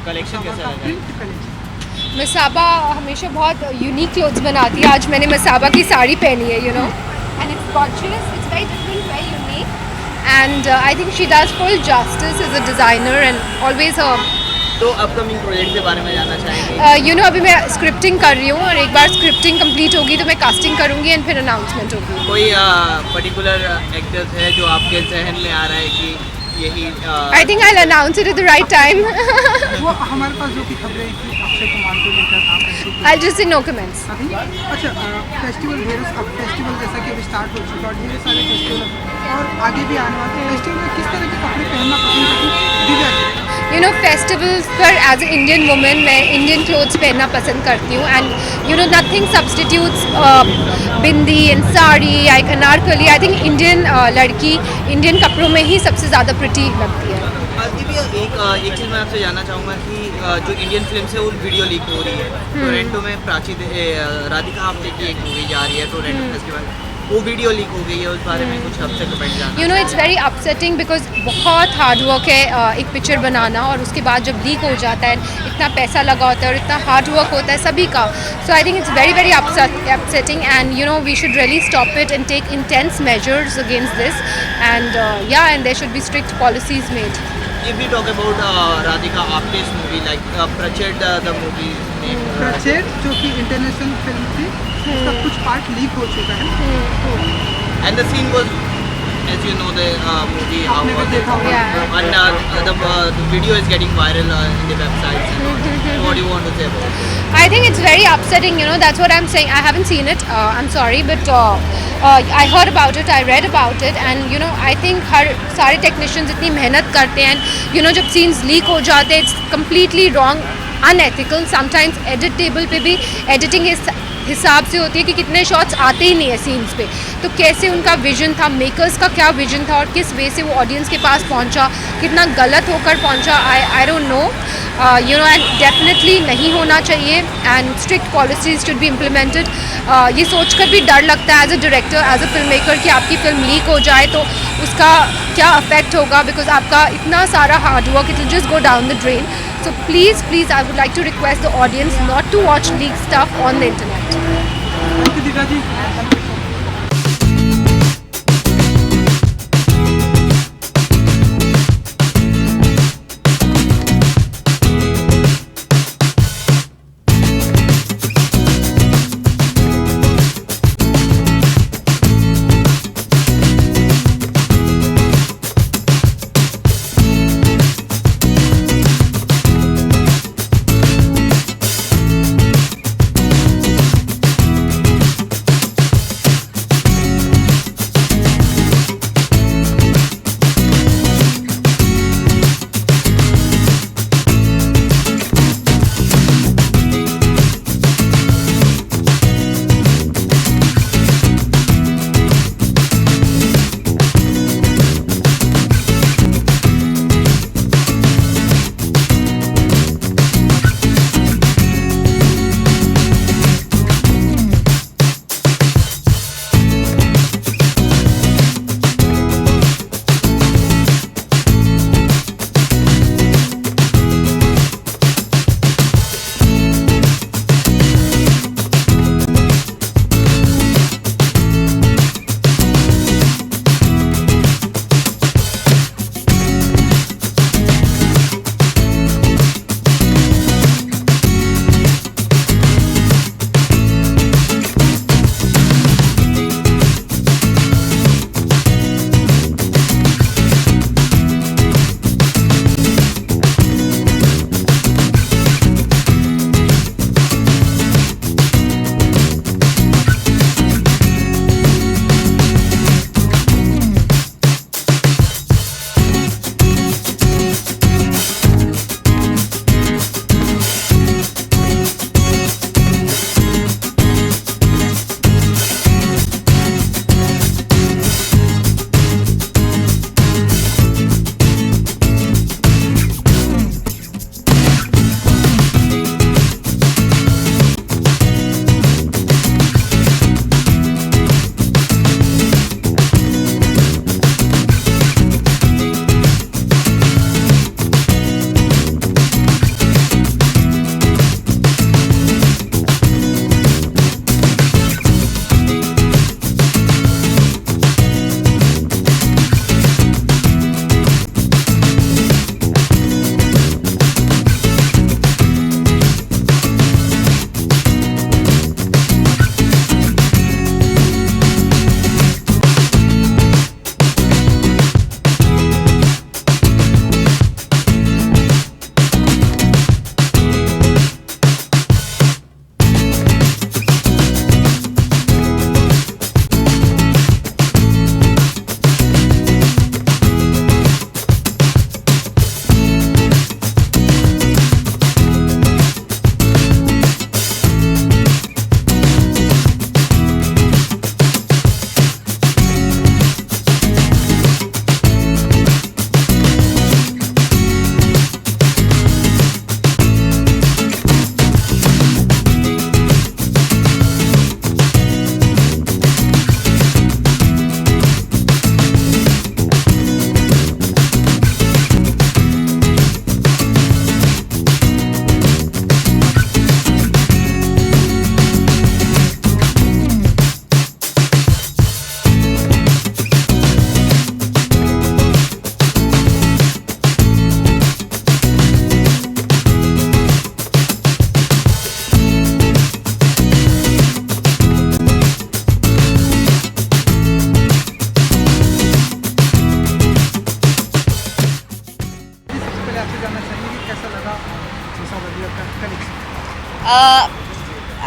Collection कैसा लगा? Print collection. Masaba हमेशा बहुत यूनिक क्लोथ्स बनाती है. आज मैंने मसाबा की साड़ी पहनी है, you know, and it's gorgeous, it's very different, very unique, and I think she does full justice as a designer and always तो अपकमिंग प्रोजेक्ट के बारे में जानना चाहेंगे? यू नो अभी मैं स्क्रिप्टिंग कर रही हूँ और एक बार स्क्रिप्टिंग कंप्लीट होगी तो मैं कास्टिंग करूँगी एंड फिर अनाउंसमेंट होगी. कोई पर्टिकुलर एक्टर्स है जो आपके जहन में आ रहा है कि यही I think I announce it at the right time. वो हमारे पास जो कि खबरें हैं कि अक्षय कुमार को लेकर आप ऐसे I just say no comments. अभी अच्छा फेस्टिवल फेस्टिवल जैसा कि अभी स्टार्ट हो चुका है, ढेर सारे फेस्टिवल और आगे भी आने वाले हैं. फेस्टिवल में किस तरह के कपड़े पहनना पसंद करती Divya ji? You know festivals पर एज ए इंडियन वुमेन मैं इंडियन क्लोथ्स पहनना पसंद करती हूँ and you no nothing substitutes bindi and sari या अनारकली. आई थिंक इंडियन लड़की इंडियन कपड़ों में ही सबसे ज़्यादा प्रिटी लगती है. दिव्या, एक चीज़ मैं आपसे जानना चाहूँगा कि जो इंडियन फिल्म से वो वीडियो लीक हो रही है टोरंटो में, राधिका आप्टे की एक मूवी जा रही है टोरंटो फेस्टिवल, वो वीडियो लीक हो गई है, उस बारे में कुछ आपसे कमेंट जानना. You know it's very upsetting because बहुत हार्ड वर्क है एक पिक्चर बनाना और उसके बाद जब लीक हो जाता है इतना पैसा लगा होता है और इतना हार्ड वर्क होता है सभी का. So I think it's very very upsetting and you know we should really stop it and take intense measures against this and या and there should be strict policies made. If we talk about Radhika Apte's movie, like Prachet, the movie name. प्रचेत जो कि international film थी, उसका कुछ part leak हो चुका है. And the scene was, as you know, the movie. आपने भी देखा होगा. Yeah. And the video is getting viral in the websites. So what do you want to say about it? I think it's very upsetting, you know, that's what I'm saying. I haven't seen it, I'm sorry, but I heard about it, I read about it, and you know, I think हर सारे technicians इतनी मेहनत करते हैं, you know, जब scenes leak हो जाते हैं, it's completely wrong, unethical. Sometimes edit table पे भी एडिटिंग हिसाब से होती है कि कितने शॉट्स आते ही नहीं है सीन्स पे, तो कैसे उनका विजन था, मेकर्स का क्या विजन था और किस वे से वो ऑडियंस के पास पहुंचा, कितना गलत होकर पहुंचा, I don't know. You know and definitely नहीं होना चाहिए and strict policies should be implemented. ये सोचकर भी डर लगता है as a director, as a film maker कि आपकी फिल्म लीक हो जाए तो उसका क्या अफेक्ट होगा, बिकॉज आपका इतना सारा hard work it will just go down the drain. So please I would like to request the audience not to watch leaked stuff on the internet. Thank you Divya ji.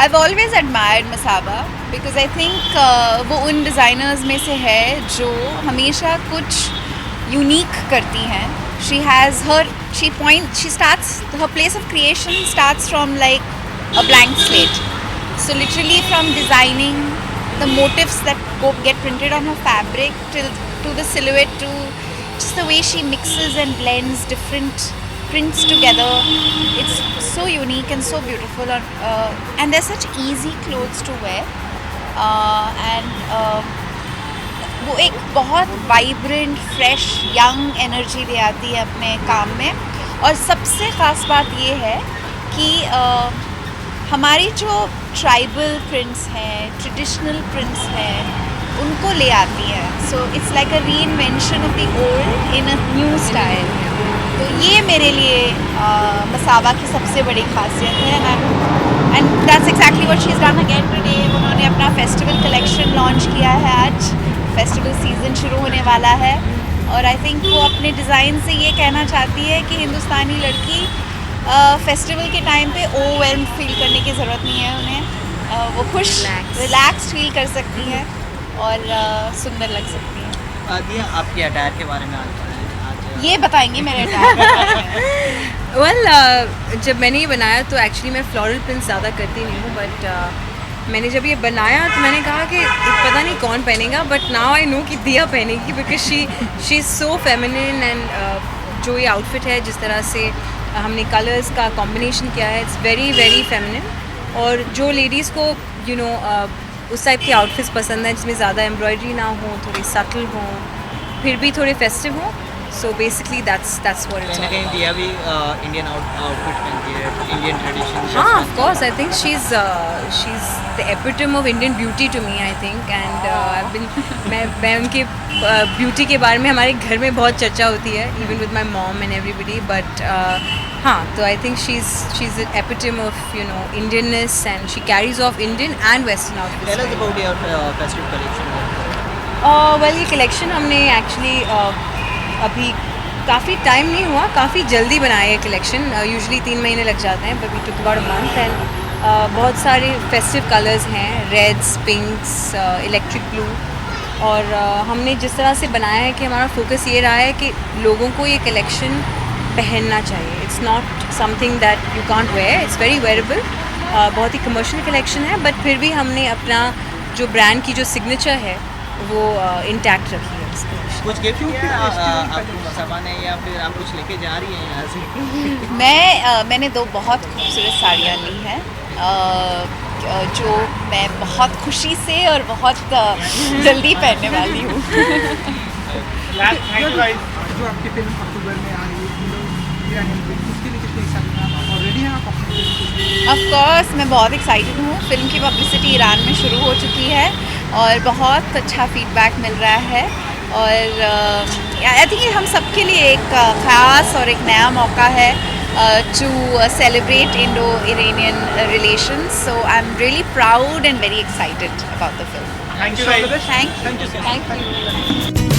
I've always admired Masaba because I think वो उन designers में से है जो हमेशा कुछ unique करती हैं. She starts, her place of creation starts from like a blank slate. So literally from designing the motifs that get printed on her fabric to the silhouette, to just the way she mixes and blends different prints together. It's so unique and so beautiful, and they're such easy clothes to wear. वो एक बहुत vibrant, fresh, young energy ले आती है अपने काम में. और सबसे ख़ास बात ये है कि हमारी जो ट्राइबल प्रिंट्स हैं, ट्रेडिशनल प्रिंट्स हैं, उनको ले आती है. So it's like a reinvention of the old in a new style. तो ये मेरे लिए मसाबा की सबसे बड़ी खासियत है. And that's exactly what she is done again today. उन्होंने अपना फेस्टिवल कलेक्शन लॉन्च किया है आज. फेस्टिवल सीज़न शुरू होने वाला है और आई थिंक वो अपने डिज़ाइन से ये कहना चाहती है कि हिंदुस्तानी लड़की फेस्टिवल के टाइम पे ओवरवेल्म फील करने की ज़रूरत नहीं है उन्हें. वो खुश रिलैक्स फील कर सकती है और सुंदर लग सकती है. दिया, आपके अटायर के बारे में आज ये बताएंगे मेरे अटायर. वेल जब मैंने ये बनाया तो एक्चुअली मैं फ्लोरल प्रिंट्स ज़्यादा करती नहीं हूँ, बट मैंने जब ये बनाया तो मैंने कहा कि पता नहीं कौन पहनेगा, बट नाउ आई नो कि दिया पहनेगी because she is so feminine. And जो ये आउटफिट है, जिस तरह से हमने कलर्स का कॉम्बिनेशन किया है, इट्स वेरी वेरी फेमिनिन. और जो लेडीज़ को उस टाइप के आउटफिट्स पसंद हैं जिसमें ज़्यादा एम्ब्रॉयडरी ना हो, थोड़े सटल हों, फिर भी थोड़े फेस्टिव हों. So basically that's what it's all कहीं about. दिया भी इंडियन आउटफिट पहनती है, इंडियन ट्रेडिशन. हाँ, of course. I think she's the epitome of Indian beauty to me, I think. And I've been मैं उनके ब्यूटी के बारे में हमारे घर में बहुत चर्चा होती है, even with my mom and everybody. But हाँ, तो I think she's the epitome of Indianness, and she carries off Indian and Western outfits. Tell us about your festive collection. Well, ये collection हमने actually अभी काफ़ी time नहीं हुआ, काफ़ी जल्दी बनाया है कलेक्शन. यूजुअली 3 महीने लग जाते हैं, but we took about a month. And बहुत सारे फेस्टिव कलर्स हैं, रेड्स, पिंक्स, इलेक्ट्रिक ब्लू. और हमने जिस तरह से बनाया है कि हमारा फोकस ये रहा है कि लोगों को ये कलेक्शन पहनना चाहिए. It's not something that you can't where, it's very wearable. बहुत ही कमर्शियल कलेक्शन है, बट फिर भी हमने अपना जो ब्रांड की जो सिग्नेचर है वो इंटैक्ट रखी है. कुछ गिफ्ट किया आपको मसाबा ने, या फिर आप कुछ लेके जा रही हैं यहाँ से? मैंने 2 बहुत खूबसूरत साड़ियाँ ली हैं जो मैं बहुत खुशी से और बहुत जल्दी पहनने वाली हूँ. जो आपकी फिल्म अक्टूबर में आ रही है, उसके लिए कितने एक्साइटेड हैं आप? ऑलरेडी हैं आप अपने फिल्म के लिए? ऑफ कोर्स मैं बहुत एक्साइटेड हूँ. फिल्म की पब्लिसिटी ईरान में शुरू हो चुकी है और बहुत अच्छा फीडबैक मिल रहा है. और आई थिंक हम सब के लिए एक ख़ास और एक नया मौका है to celebrate Indo-Iranian relations. So I'm really proud and very excited about the film. Thank you. Thank you.